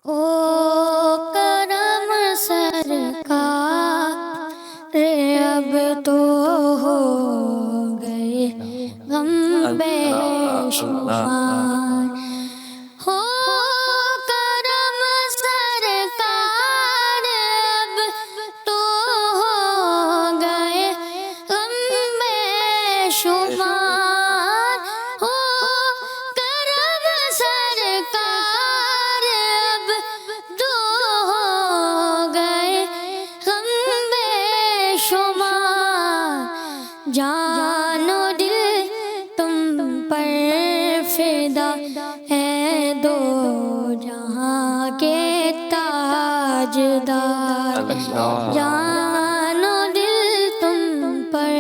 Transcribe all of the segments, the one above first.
ہو کرم سرکار اب تو ہو گئے غم بے شمار ہو کرم سرکار اب تو ہو گئے غم بے شمار ہو کرم سرکار اب تو ہو گئے غم بے شمار جان و دل تم پر فدا ہے دو جہاں کے تاجدار جان و دل تم پر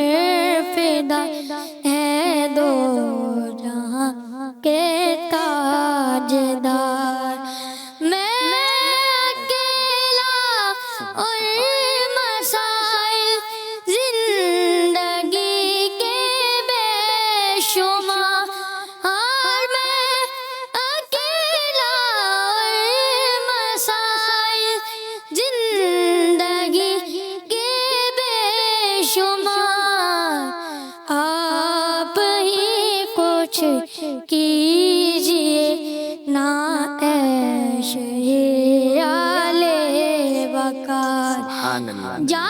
فدا ہے دو جہاں کے تاجدار میں اکیلا اور مسائل زندگی کے بے شمار میں اکیلا اور مسائل زندگی کے بے شمار آپ ہی کچھ کیجیے نا عیش آل وقار جا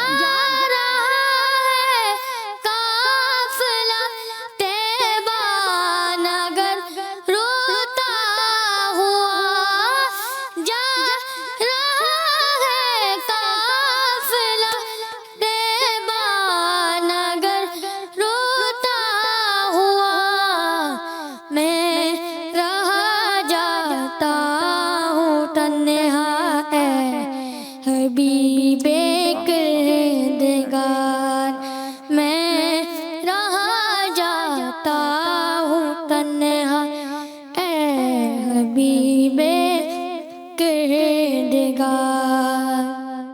رہا ہے قافلہ طیبہ نگر روتا ہوا جا رہا ہے قافلہ طیبہ نگر روتا ہوا میں رہا جاتا ہوں تنہا اے حبیب کردگار میں رہا جاتا ہوں تنہا اے حبیب کردگار